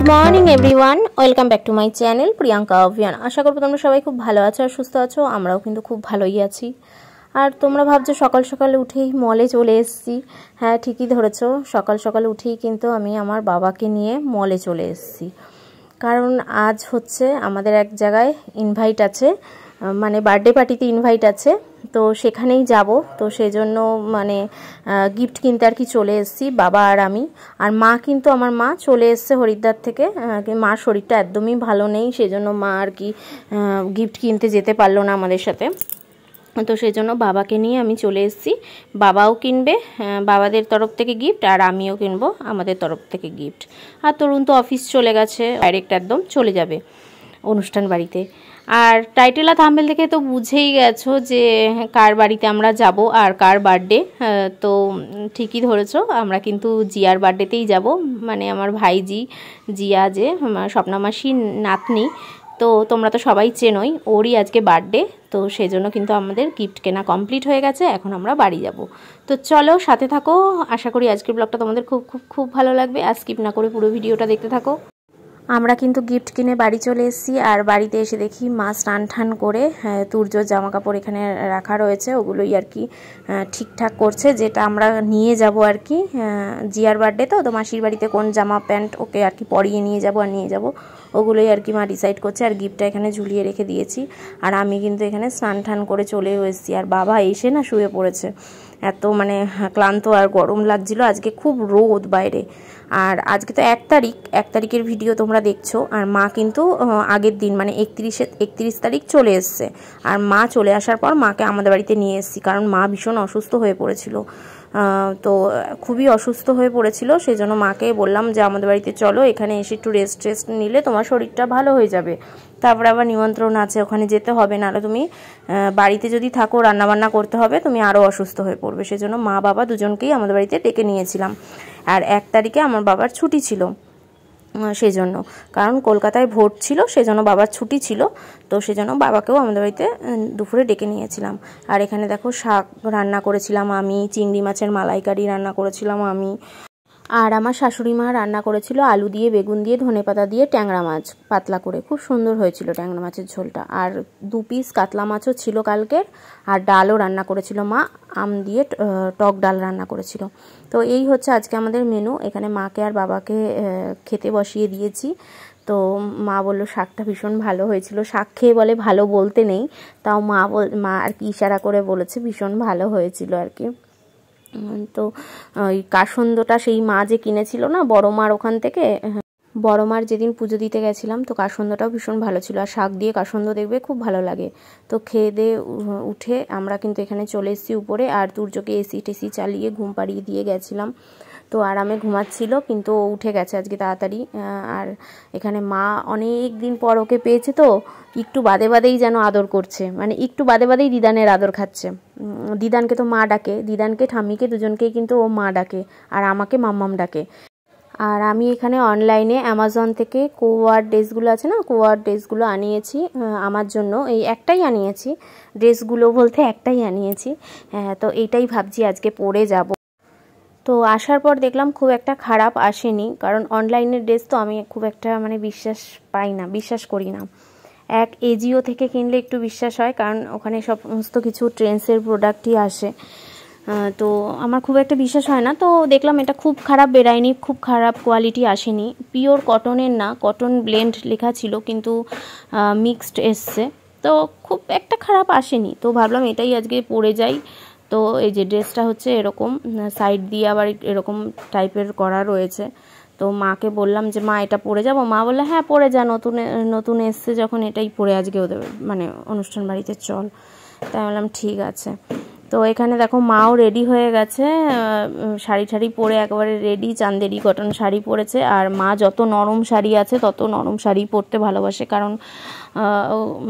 Morning everyone, welcome back to my channel Priyanka Abhiyan. আশা করব তোমরা সবাই খুব ভালো আছো আর সুস্থ আছো। আমরাও কিন্তু খুব ভালোই আছি। আর তোমরা ভাবছো সকাল সকালে উঠেই মলে চলে এসেছি। হ্যাঁ, ঠিকই ধরেছো, সকাল সকাল উঠেই কিন্তু আমি আমার বাবাকে নিয়ে মলে চলে এসেছি। কারণ আজ হচ্ছে আমাদের এক জায়গায় ইনভাইট আছে, মানে বার্থডে পার্টিতে ইনভাইট আছে, তো সেখানেই যাব। তো সেজন্য মানে গিফট কিনতে আর কি চলে এসেছি বাবা আর আমি। আর মা কিন্তু আমার মা চলে এসছে হরিদ্বার থেকে। মার শরীরটা একদমই ভালো নেই, সেজন্য মা আর কি গিফট কিনতে যেতে পারলো না আমাদের সাথে। তো সেই জন্য বাবাকে নিয়ে আমি চলে এসেছি। বাবাও কিনবে বাবাদের তরফ থেকে গিফট, আর আমিও কিনবো আমাদের তরফ থেকে গিফট। আর তরুণ তো অফিস চলে গেছে, ডাইরেক্ট একদম চলে যাবে অনুষ্ঠান বাড়িতে। আর টাইটেল আর থাম্বনেল দেখে তো বুঝেই গেছো যে কার বাড়িতে আমরা যাব আর কার বার্থডে। তো ঠিকই ধরেছো, আমরা কিন্তু জিয়ার বার্থডেতেই যাব, মানে আমার ভাইজি জিয়া, যে স্বপ্না মাসির নাতনি। তো তোমরা তো সবাই চেনোই, ওরই আজকে বার্থডে। তো সেই জন্য কিন্তু আমাদের গিফট কেনা কমপ্লিট হয়ে গেছে, এখন আমরা বাড়ি যাব। তো চলো সাথে থাকো, আশা করি আজকের ব্লগটা তোমাদের খুব খুব খুব ভালো লাগবে। আর স্কিপ না করে পুরো ভিডিওটা দেখতে থাকো। আমরা কিন্তু গিফট কিনে বাড়ি চলে এসেছি। আর বাড়িতে এসে দেখি মা স্নান টান করে তুর্যর জামা কাপড় এখানে রাখা রয়েছে, ওগুলোই আর কি ঠিকঠাক করছে, যেটা আমরা নিয়ে যাব আর কি জিয়ার বার্থডে। তো মাসির বাড়িতে কোন জামা প্যান্ট ওকে আর কি পরিয়ে নিয়ে যাব আর নিয়ে যাব, ওগুলোই আর কি মা ডিসাইড করছে। আর গিফটটা এখানে ঝুলিয়ে রেখে দিয়েছি। আর আমি কিন্তু এখানে স্নান টান করে চলেও এসেছি। আর বাবা এসে না শুয়ে পড়েছে, এত মানে ক্লান্ত আর গরম লাগছিল, আজকে খুব রোদ বাইরে। আর আজকে তো 1 তারিখের ভিডিও তোমরা দেখছো। আর মা কিন্তু আগের দিন মানে 31 তারিখ চলে এসছে। আর মা চলে আসার পর মাকে আমাদের বাড়িতে নিয়ে এসেছি, কারণ মা ভীষণ অসুস্থ হয়ে পড়েছিল। তো খুবই অসুস্থ হয়ে পড়েছিল, সেই জন্য মাকে বললাম যে আমাদের বাড়িতে চলো, এখানে এসে একটু রেস্ট নিলে তোমার শরীরটা ভালো হয়ে যাবে। তারপরে আবার নিমন্ত্রণ আছে, ওখানে যেতে হবে, নাহলে তুমি বাড়িতে যদি থাকো রান্নাবান্না করতে হবে, তুমি আরও অসুস্থ হয়ে পড়বে। সেজন্য মা বাবা দুজনকেই আমাদের বাড়িতে ডেকে নিয়েছিলাম। আর 1 তারিখে আমার বাবার ছুটি ছিল, সেজন্য, কারণ কলকাতায় ভোট ছিল, সেজন্য বাবার ছুটি ছিল। তো সেজন্য বাবাকেও আমাদের বাড়িতে দুপুরে ডেকে নিয়েছিলাম। আর এখানে দেখো শাক রান্না করেছিলাম আমি, চিংড়ি মাছের মালাইকারি রান্না করেছিলাম আমি। আর আমার শাশুড়ি মা রান্না করেছিল আলু দিয়ে, বেগুন দিয়ে, ধনেপাতা দিয়ে ট্যাংরা মাছ পাতলা করে, খুব সুন্দর হয়েছিল ট্যাংরা মাছের ঝোলটা। আর 2 পিস কাতলা মাছও ছিল কালকের। আর ডালও রান্না করেছিল মা, আম দিয়ে টক ডাল রান্না করেছিল। তো এই হচ্ছে আজকে আমাদের মেনু। এখানে মাকে আর বাবাকে খেতে বসিয়ে দিয়েছি। তো মা বললো শাকটা ভীষণ ভালো হয়েছিল। শাক খেয়ে বলে ভালো বলতে নেই, তাও মা আর কি ইশারা করে বলেছে ভীষণ ভালো হয়েছিল আর কি। তো ওই কাসন্দটা সেই মা যে কিনেছিল না বড় মার ওখান থেকে, বড় মার যেদিন পুজো দিতে গেছিলাম, তো কাসন্দটাও ভীষণ ভালো ছিল। আর শাক দিয়ে কাসন্দ দেখবে খুব ভালো লাগে। তো খেয়ে দিয়ে উঠে আমরা কিন্তু এখানে চলে এসেছি উপরে। আর তুর্যকে এসি টেসি চালিয়ে ঘুম পাড়িয়ে দিয়ে গেছিলাম, তো আরামে ঘুমাচ্ছিল, কিন্তু ও উঠে গেছে আজকে তাড়াতাড়ি। আর এখানে মা অনেক দিন পর ওকে পেয়েছে, তো একটু বাদে বাদেই যেন আদর করছে, মানে একটু বাদে বাদেই দিদানের আদর খাচ্ছে। দিদানকে তো মা ডাকে, দিদানকে ঠাম্মিকে দুজনকেই কিন্তু ও মা ডাকে, আর আমাকে মাম্মাম ডাকে। আর আমি এখানে অনলাইনে অ্যামাজন থেকে কোয়ার ড্রেসগুলো আছে না, কোয়ার ড্রেসগুলো আনিয়েছি আমার জন্য। এই একটাই আনিয়েছি, ড্রেসগুলো বলতে একটাই আনিয়েছি। তো এইটাই ভাবছি আজকে পরে যাব। তো আসার পর দেখলাম খুব একটা খারাপ আসেনি, কারণ অনলাইনের ড্রেস তো আমি খুব একটা মানে বিশ্বাস করি না। এজিও থেকে কিনলে একটু বিশ্বাস হয়, কারণ ওখানে সমস্ত কিছু ট্রেন্ডসের প্রোডাক্টই আসে। তো আমার খুব একটা বিশ্বাস হয় না। তো দেখলাম এটা খুব খারাপ বেরায়নি, খুব খারাপ কোয়ালিটি আসেনি, পিওর কটনের না, কটন ব্লেন্ড লেখা ছিল কিন্তু মিক্সড এসছে, তো খুব একটা খারাপ আসেনি। তো ভাবলাম এটাই আজকে পরে যাই। তো এই যে ড্রেসটা হচ্ছে এরকম, সাইড দিয়ে আবার এরকম টাইপের করা রয়েছে। তো মাকে বললাম যে মা এটা পরে যাব, মা বললে হ্যাঁ পরে যা, নতুন এসছে যখন এটাই পরে আজকে ওদের মানে অনুষ্ঠান বাড়িতে চল। তাই বললাম ঠিক আছে। তো এখানে দেখো মাও রেডি হয়ে গেছে, শাড়ি ঠাড়ি পরে একেবারে রেডি, চান্দেরি কটন শাড়ি পরেছে। আর মা যত নরম শাড়ি আছে তত নরম শাড়ি পরতে ভালোবাসে, কারণ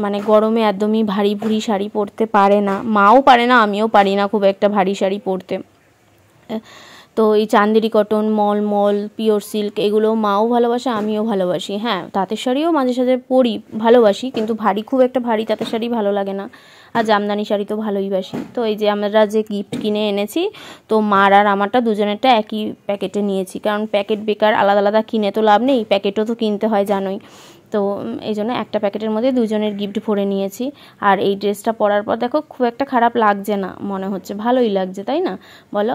মানে গরমে একদমই ভারী ভুরি শাড়ি পরতে পারে না, মাও পারে না, আমিও পারি না খুব একটা ভারী শাড়ি পরতে। তো এই চান্দেরি কটন, মলমল, পিওর সিল্ক এগুলো মাও ভালোবাসে, আমিও ভালোবাসি। হ্যাঁ, তাঁতের শাড়িও মাঝে সাঝে পরি, ভালোবাসি, কিন্তু ভারী খুব একটা ভারী তাঁতের শাড়ি ভালো লাগে না। আর জামদানি শাড়ি তো ভালোই বাসি। তো এই যে আমরা যে গিফট কিনে এনেছি, তো মার আর আমারটা দুজনেরটা একই প্যাকেটে নিয়েছি, কারণ প্যাকেট বেকার, আলাদা আলাদা কিনে তো লাভ নেই, প্যাকেটও তো কিনতে হয় জানোই। তো এই জন্য একটা প্যাকেটের মধ্যে দুজনের গিফট ভরে নিয়েছি। আর এই ড্রেসটা পরার পর দেখো খুব একটা খারাপ লাগছে না, মনে হচ্ছে ভালোই লাগছে, তাই না বলো?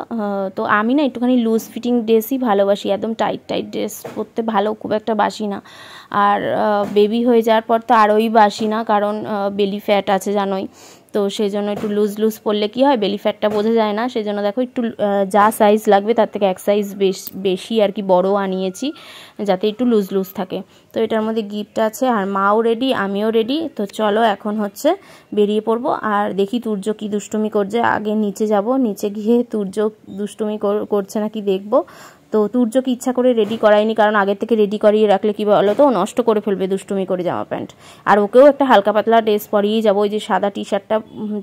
তো আমি না একটুখানি লুজ ফিটিং ড্রেসই ভালোবাসি, একদম টাইট টাইট ড্রেস পরতে ভালো খুব একটা বাসি না। আর বেবি হয়ে যাওয়ার পর তো আরোই বাসি না, কারণ বেলি ফ্যাট আছে জানোই। তো সেই জন্য একটু লুজ লুজ পরলে কী হয়, বেলি ফ্যাটটা বোঝা যায় না, সেই জন্য দেখো একটু যা সাইজ লাগবে তার থেকে এক সাইজ বেশি আর কি বড় আনিয়েছি, যাতে একটু লুজ লুজ থাকে। তো এটার মধ্যে গিফট আছে, আর মাও রেডি, আমিও রেডি। তো চলো এখন হচ্ছে বেরিয়ে পড়বো, আর দেখি তুর্য কি দুষ্টুমি করছে। আগে নিচে যাব, নিচে গিয়ে তুর্য দুষ্টুমি করছে নাকি দেখবো। তো তুর্যকে ইচ্ছা করে রেডি করাইনি, কারণ আগের থেকে রেডি করিয়ে রাখলে কী বলো তো, নষ্ট করে ফেলবে দুষ্টুমি করে জামা প্যান্ট। আর ওকেও একটা হালকা পাতলা ড্রেস পরিয়েই যাবো, ওই যে সাদা টি শার্টটা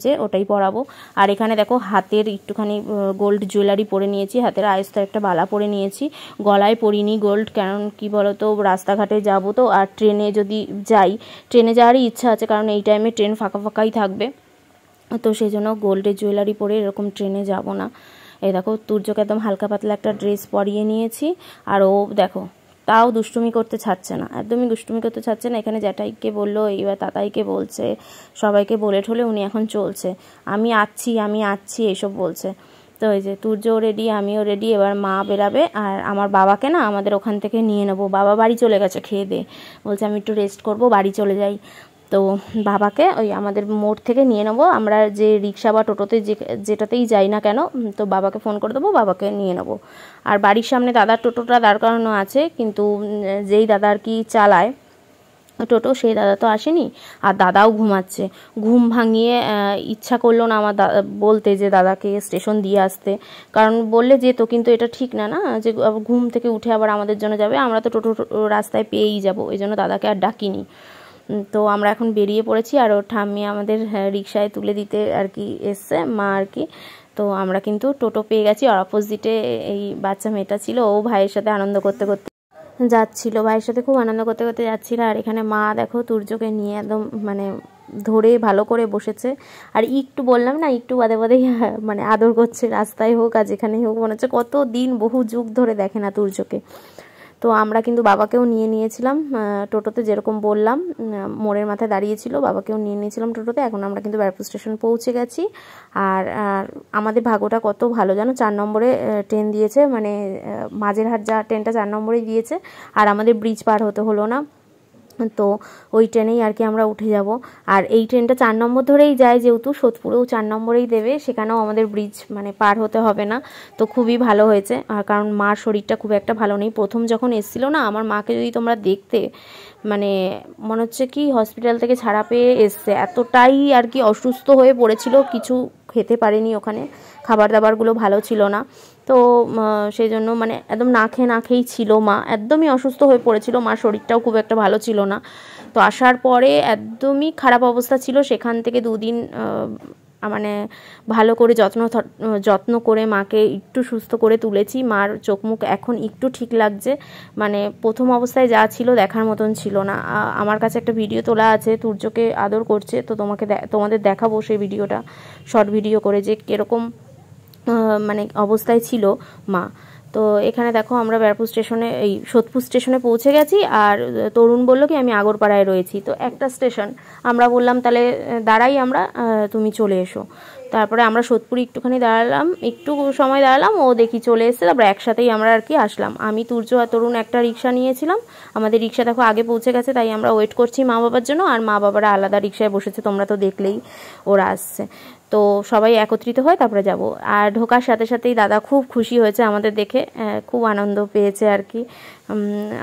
যে ওটাই পরাবো। আর এখানে দেখো হাতের একটুখানি গোল্ড জুয়েলারি পরে নিয়েছি, হাতের আয়স্তার একটা বালা পরে নিয়েছি, গলায় পরিনি গোল্ড, কারণ কি বলো তো রাস্তাঘাটে যাবো তো, আর ট্রেনে যদি যাই, ট্রেনে যাওয়ারই ইচ্ছা আছে, কারণ এই টাইমে ট্রেন ফাঁকা ফাঁকাই থাকবে। তো সেই জন্য গোল্ডের জুয়েলারি পরে এরকম ট্রেনে যাব না। এই দেখো তুর্যকে একদম হালকা পাতলা একটা ড্রেস পরিয়ে নিয়েছি, আর ও দেখো তাও দুষ্টুমি করতে ছাড়ছে না, একদমই দুষ্টুমি করতে ছাড়ছে না। এখানে জ্যাঠাইকে বললো, এইবার তাতাইকে বলছে, সবাইকে বলে ঠলে উনি এখন চলছে, আমি আছি এইসব বলছে। তো এই যে তুর্য রেডি, আমিও রেডি, এবার মা বেরাবে। আর আমার বাবাকে না আমাদের ওখান থেকে নিয়ে নেবো, বাবা বাড়ি চলে গেছে খেয়ে দিয়ে, বলছে আমি একটু রেস্ট করবো, বাড়ি চলে যাই। তো বাবাকে ওই আমাদের মোড় থেকে নিয়ে নেবো, আমরা যে রিক্সা বা টোটোতে যেটাতেই যাই না কেন, তো বাবাকে ফোন করে দেবো, বাবাকে নিয়ে নেবো। আর বাড়ির সামনে দাদার টোটোটা দাঁড় করানো আছে, কিন্তু যেই দাদা আর কি চালায় টোটো, সেই দাদা তো আসেনি, আর দাদাও ঘুমাচ্ছে। ঘুম ভাঙিয়ে ইচ্ছা করলো না আমার বলতে যে দাদাকে স্টেশন দিয়ে আসতে, কারণ বললে যেত, কিন্তু এটা ঠিক না না, যে ঘুম থেকে উঠে আবার আমাদের জন্য যাবে, আমরা তো টোটো রাস্তায় পেয়েই যাবো, ওই জন্য দাদাকে আর ডাকিনি। তো আমরা এখন বেরিয়ে পড়েছি, আর ওর ঠাম্মি আমাদের রিক্সায় তুলে দিতে আর কি এসছে, মা আর কি। তো আমরা কিন্তু টোটো পেয়ে গেছি, আর অপোজিটে এই বাচ্চা মেয়েটা ছিল, ও ভাইয়ের সাথে আনন্দ করতে করতে যাচ্ছিল, ভাইয়ের সাথে খুব আনন্দ করতে করতে যাচ্ছিল। আর এখানে মা দেখো তুর্যকে নিয়ে একদম মানে ধরে ভালো করে বসেছে, আর একটু বললাম না, একটু বাদে বাদেই মানে আদর করছে, রাস্তায় হোক আর যেখানেই হোক, মনে হচ্ছে কত দিন বহু যুগ ধরে দেখে না তুর্যকে। তো আমরা কিন্তু বাবাকেও নিয়ে নিয়েছিলাম টোটোতে, যেরকম বললাম মোড়ের মাথায় দাঁড়িয়েছিল, বাবাকেও নিয়ে নিয়েছিলাম টোটোতে। এখন আমরা কিন্তু ব্যারাকপুর স্টেশন পৌঁছে গেছি। আর আমাদের ভাগ্যটা কত ভালো জানো, 4 নম্বরে ট্রেন দিয়েছে, মানে মাঝেরহাট যা ট্রেনটা 4 নম্বরেই দিয়েছে, আর আমাদের ব্রিজ পার হতে হলো না। তো ওই ট্রেনেই আর কি আমরা উঠে যাব। আর এই ট্রেনটা 4 নম্বর ধরেই যায়, যেহেতু সোদপুরেও 4 নম্বরেই দেবে, সেখানেও আমাদের ব্রিজ মানে পার হতে হবে না। তো খুবই ভালো হয়েছে, আর কারণ মার শরীরটা খুব একটা ভালো নেই। প্রথম যখন এসেছিল না, আমার মাকে যদি তোমরা দেখতে, মানে মনে হচ্ছে কি হসপিটাল থেকে ছাড়া পেয়ে এসছে, এতটাই আর কি অসুস্থ হয়ে পড়েছিল, কিছু খেতে পারেনি, ওখানে খাবার দাবারগুলো ভালো ছিল না। তো সেই জন্য মানে একদম না খেয়েই ছিল মা, একদমই অসুস্থ হয়ে পড়েছিল, মার শরীরটাও খুব একটা ভালো ছিল না। তো আসার পরে একদমই খারাপ অবস্থা ছিল, সেখান থেকে 2 দিন মানে ভালো করে যত্ন করে মাকে একটু সুস্থ করে তুলেছি। মার চোখ মুখ এখন একটু ঠিক লাগছে, মানে প্রথম অবস্থায় যা ছিল দেখার মতন ছিল না। আমার কাছে একটা ভিডিও তোলা আছে, তুর্যকে আদর করছে, তো তোমাদের দেখাবো সেই ভিডিওটা, শর্ট ভিডিও করে, যে কীরকম মানে অবস্থায় ছিল মা। তো এখানে দেখো আমরা ব্যারাকপুর স্টেশনে, এই সোদপুর স্টেশনে পৌঁছে গেছি। আর তরুণ বললো কি আমি আগরপাড়ায় রয়েছি, তো একটা স্টেশন। আমরা বললাম তাহলে দাঁড়াই আমরা, তুমি চলে এসো। তারপরে আমরা সোদপুরে একটুখানি দাঁড়ালাম, একটু সময় দাঁড়ালাম, ও দেখি চলে এসেছে, তারপরে একসাথেই আমরা আর কি আসলাম। আমি তুর্য আর তরুণ একটা রিক্সা নিয়েছিলাম, আমাদের রিক্সা দেখো আগে পৌঁছে গেছে, তাই আমরা ওয়েট করছি মা বাবার জন্য, আর মা বাবারা আলাদা রিক্সায় বসেছে, তোমরা তো দেখলেই ওরা আসছে। তো সবাই একত্রিত হয় তারপরে যাব। আর ঢোকার সাথে সাথেই দাদা খুব খুশি হয়েছে আমাদের দেখে, খুব আনন্দ পেয়েছে আর কি।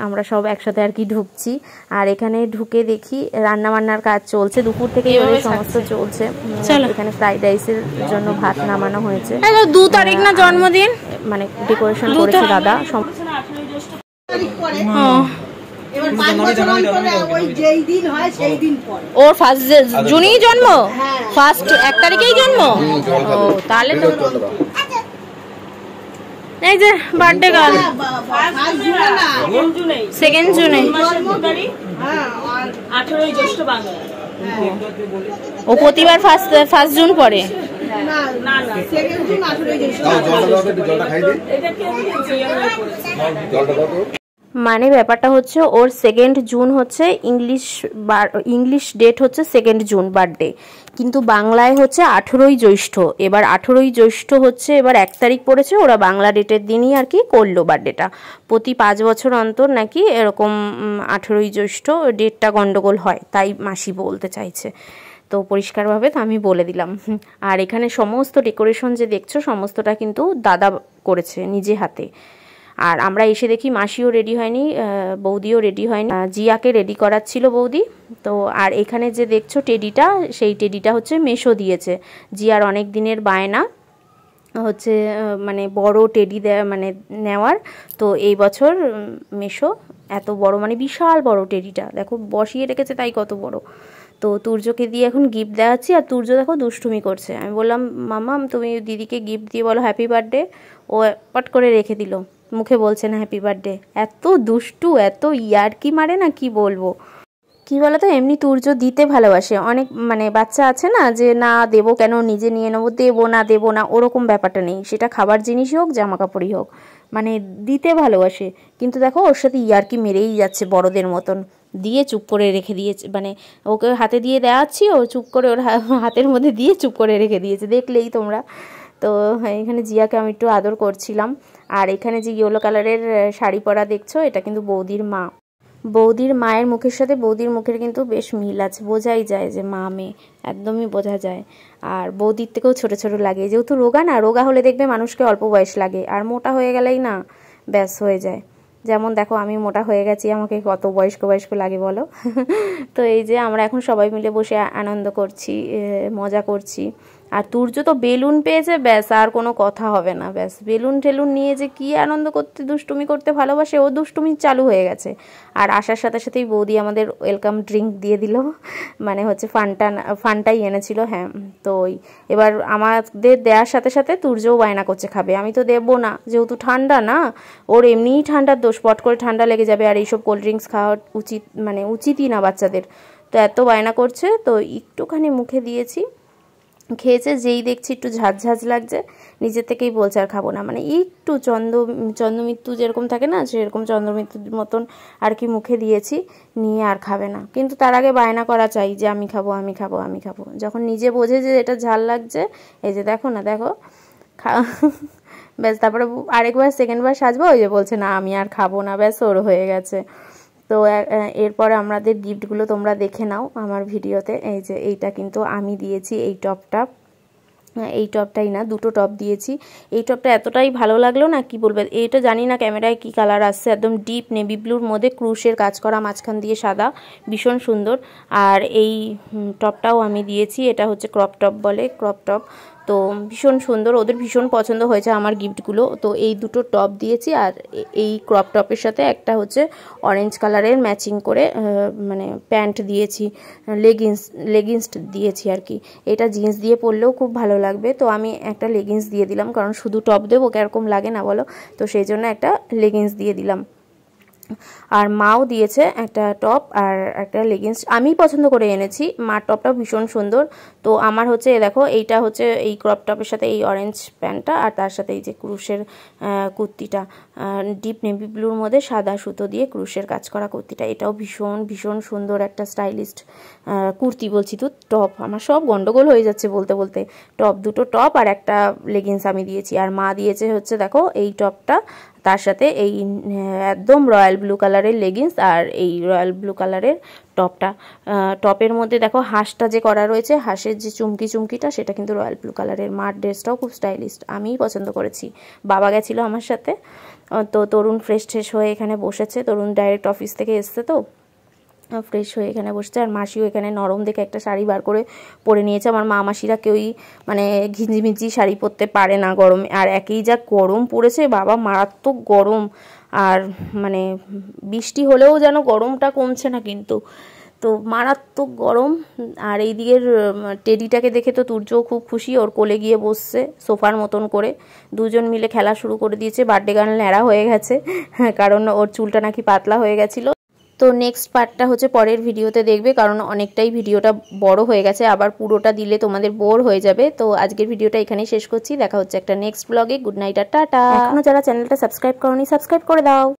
আমরা সব একসাথে আর কি ঢুকছি। আর এখানে ঢুকে দেখি রান্না বান্নার কাজ চলছে, দুপুর থেকে সমস্ত চলছে। এখানে ফ্রাইড রাইসের জন্য ভাত নামানো হয়েছে। 2 তারিখ না জন্মদিন, মানে ডেকোরেশন করেছে দাদা। ওর ফার্স্ট জুনেই জন্ম, ফার্স্ট 1 তারিখেই জন্ম। ও তাহলে তো এই যে বার্থডে গার্ল 2nd জুনে ও প্রতিবার ফার্স্ট জুন পরে। মানে ব্যাপারটা হচ্ছে ওর 2nd জুন হচ্ছে ইংলিশ ডেট হচ্ছে 2nd জুন বার্থডে, কিন্তু বাংলায় হচ্ছে 18ই জ্যৈষ্ঠ। এবার 18ই জ্যৈষ্ঠ হচ্ছে এবার 1 তারিখ পড়েছে, ওরা বাংলা ডেটের দিনই আর কি করলো বার্থডেটা। প্রতি 5 বছর অন্তর নাকি এরকম 18ই জ্যৈষ্ঠ ডেটটা গন্ডগোল হয়, তাই মাসি বলতে চাইছে। তো পরিষ্কারভাবে তো আমি বলে দিলাম। আর এখানে সমস্ত ডেকোরেশন যে দেখছো সমস্তটা কিন্তু দাদা করেছে নিজে হাতে। আর আমরা এসে দেখি মাসিও রেডি হয়নি, বৌদিও রেডি হয়নি, জিয়াকে রেডি করাচ্ছিল বৌদি। তো আর এখানে যে দেখছো টেডিটা, সেই টেডিটা হচ্ছে মেশো দিয়েছে। জিয়ার অনেক দিনের বায়না হচ্ছে মানে বড় টেডি মানে নেওয়ার। তো এই বছর মেশো এত বড় মানে বিশাল বড় টেডিটা দেখো বসিয়ে রেখেছে, তাই কত বড়। তো তুর্যকে দিয়ে এখন গিফট দেওয়াচ্ছি, আর তুর্য দেখো দুষ্টুমি করছে। আমি বললাম মামা তুমি দিদিকে গিফট দিয়ে বলো হ্যাপি বার্থডে, ও পট করে রেখে দিল, মুখে বলছে না হ্যাপি বার্থডে। এত দুষ্টু, এত ইয়ার্কি মারে না, কি বলবো। কি বলতো, এমনি তুর্য দিতে ভালোবাসে। অনেক মানে বাচ্চা আছে না যে না দেবো কেন, নিজে নিয়ে নেবো, দেবো না ওরকম ব্যাপারটা নেই। সেটা খাবার জিনিসই হোক জামা কাপড়ই হোক, মানে দিতে ভালোবাসে। কিন্তু দেখো ওর সাথে ইয়ার্কি মেরেই যাচ্ছে বড়দের মতন, দিয়ে চুপ করে রেখে দিয়েছে। মানে ওকে হাতে দিয়ে দেওয়াচ্ছি, ও চুপ করে ওর হাতের মধ্যে দিয়ে চুপ করে রেখে দিয়েছে, দেখলেই তোমরা। তো এখানে জিয়াকে আমি একটু আদর করছিলাম। আর এখানে যে ইয়েলো কালারের শাড়ি পরা দেখছো, এটা কিন্তু বৌদির মা। বৌদির মায়ের মুখের সাথে বৌদির মুখের কিন্তু বেশ মিল আছে, বোঝাই যায় যে মা মেয়ে, একদমই বোঝা যায়। আর বৌদির থেকেও ছোট ছোট লাগে, যেহেতু রোগা না, রোগা হলে দেখবে মানুষকে অল্প বয়স লাগে, আর মোটা হয়ে গেলেই না ব্যাস হয়ে যায়। যেমন দেখো আমি মোটা হয়ে গেছি, আমাকে কত বয়স্ক লাগে বলো। তো এই যে আমরা এখন সবাই মিলে বসে আনন্দ করছি, মজা করছি। আর তুর্য তো বেলুন পেয়েছে, ব্যাস আর কোনো কথা হবে না। ব্যাস বেলুন টেলুন নিয়ে যে কি আনন্দ করতে, দুষ্টুমি করতে ভালোবাসে, ও দুষ্টুমি চালু হয়ে গেছে। আর আসার সাথে সাথেই বৌদি আমাদের ওয়েলকাম ড্রিঙ্ক দিয়ে দিল, মানে হচ্ছে ফান্টাই এনেছিল। হ্যাঁ, তো এবার আমাদের দেওয়ার সাথে সাথে তুর্যও বায়না করছে খাবে। আমি তো দেবো না, যেহেতু ঠান্ডা না, ওর এমনিই ঠান্ডার দোষ, পট করে ঠান্ডা লেগে যাবে। আর এইসব কোল্ড ড্রিঙ্কস খাওয়া উচিতই না বাচ্চাদের। তো এত বায়না করছে, তো একটুখানি মুখে দিয়েছি, খেয়েছে। যেই দেখছি একটু ঝাঁঝ লাগছে, নিজে থেকেই বলছে আর খাবো না। মানে একটু চন্দ্রমৃত্যু যেরকম থাকে না, সেরকম চন্দ্রমৃত্যুর মতন আর কি মুখে দিয়েছি, নিয়ে আর খাবে না। কিন্তু তার আগে বায়না করা চাই যে আমি খাবো। যখন নিজে বোঝে যে এটা ঝাল লাগছে, এই যে দেখো না, দেখো ব্যাস। তারপরে আরেকবার 2nd বার সাজবো, ওই যে বলছে না আমি আর খাবো না, ব্যাস ওর হয়ে গেছে। তো এরপরে আমাদের গিফটগুলো তোমরা দেখে নাও আমার ভিডিওতে। এই যে এইটা কিন্তু আমি দিয়েছি, এই টপটাই না, 2টো টপ দিয়েছি। এই টপটা এতটাই ভালো লাগলো না, কি বলবে। এইটা জানি না ক্যামেরায় কি কালার আসছে, একদম ডিপ নেভি ব্লুর মধ্যে ক্রুশের কাজ করা, মাঝখান দিয়ে সাদা, ভীষণ সুন্দর। আর এই টপটাও আমি দিয়েছি, এটা হচ্ছে ক্রপ টপ বলে, ক্রপ টপ। তো ভীষণ সুন্দর, ওদের ভীষণ পছন্দ হয়েছে আমার গিফটগুলো। তো এই 2টো টপ দিয়েছি, আর এই ক্রপ টপের সাথে একটা হচ্ছে অরেঞ্জ কালারের ম্যাচিং করে মানে প্যান্ট দিয়েছি, লেগিংস দিয়েছি আর কি। এটা জিন্স দিয়ে পরলেও খুব ভালো লাগবে, তো আমি একটা লেগিংস দিয়ে দিলাম, কারণ শুধু টপ দেবো কিরকম লাগে না বলো। তো সেই জন্য একটা লেগিংস দিয়ে দিলাম। আর মাও দিয়েছে একটা টপ আর একটা লেগিংস, আমি পছন্দ করে এনেছি। মার টপটাও ভীষণ সুন্দর। তো আমার হচ্ছে দেখো, এইটা হচ্ছে এই ক্রপ টপের সাথে এই অরেঞ্জ প্যান্টটা, আর তার সাথে এই যে ক্রুশের কুর্তিটা, ডিপ নেভি ব্লুর মধ্যে সাদা সুতো দিয়ে ক্রুশের কাজ করা কুর্তিটা, এটাও ভীষণ সুন্দর একটা স্টাইলিস্ট কুর্তি। বলছি তো টপ, আমার সব গন্ডগোল হয়ে যাচ্ছে বলতে বলতে। টপ, 2টো টপ আর একটা লেগিংস আমি দিয়েছি। আর মা দিয়েছে হচ্ছে দেখো এই টপটা, তার সাথে এই একদম রয়্যাল ব্লু কালারের লেগিংস, আর এই রয়্যাল ব্লু কালারের টপটা। টপের মধ্যে দেখো হাঁসটা যে করা রয়েছে, হাঁসের যে চুমকিটা, সেটা কিন্তু রয়্যাল ব্লু কালারের। মার ড্রেসটাও খুব স্টাইলিস্ট, আমিই পছন্দ করেছি। বাবা গেছিলো আমার সাথে। তো তরুণ ফ্রেশ হয়ে এখানে বসেছে, তরুণ ডাইরেক্ট অফিস থেকে এসছে, তো ফ্রেশ হয়ে এখানে বসছে। আর মাসিও এখানে নরম দেখে একটা শাড়ি বার করে পরে নিয়েছে। আমার মা মাসিরা কেউই মানে ঘিঞ্জিমিঞ্জি শাড়ি পরতে পারে না গরমে, আর একই যা গরম পড়েছে বাবা, মারাত্মক গরম। আর মানে বৃষ্টি হলেও যেন গরমটা কমছে না কিন্তু। তো মারাত্মক গরম। আর এই দিকের টেডিটাকে দেখে তো তুর্যও খুব খুশি, ওর কোলে গিয়ে বসছে সোফার মতন করে। দুজন মিলে খেলা শুরু করে দিয়েছে। বার্থডে গার্ল ন্যাড়া হয়ে গেছে, কারণ ওর চুলটা নাকি পাতলা হয়ে গেছিলো। তো নেক্সট পার্টটা হচ্ছে পরের ভিডিওতে দেখবে, কারণ অনেকটাই ভিডিওটা বড় হয়ে গেছে, আবার পুরোটা দিলে তোমাদের বোর হয়ে যাবে। তো আজকের ভিডিওটা এখানেই শেষ করছি, দেখা হচ্ছে একটা নেক্সট ব্লগে। গুড নাইট আর টাটা। এখনো যারা চ্যানেলটা সাবস্ক্রাইব করোনি সাবস্ক্রাইব করে দাও।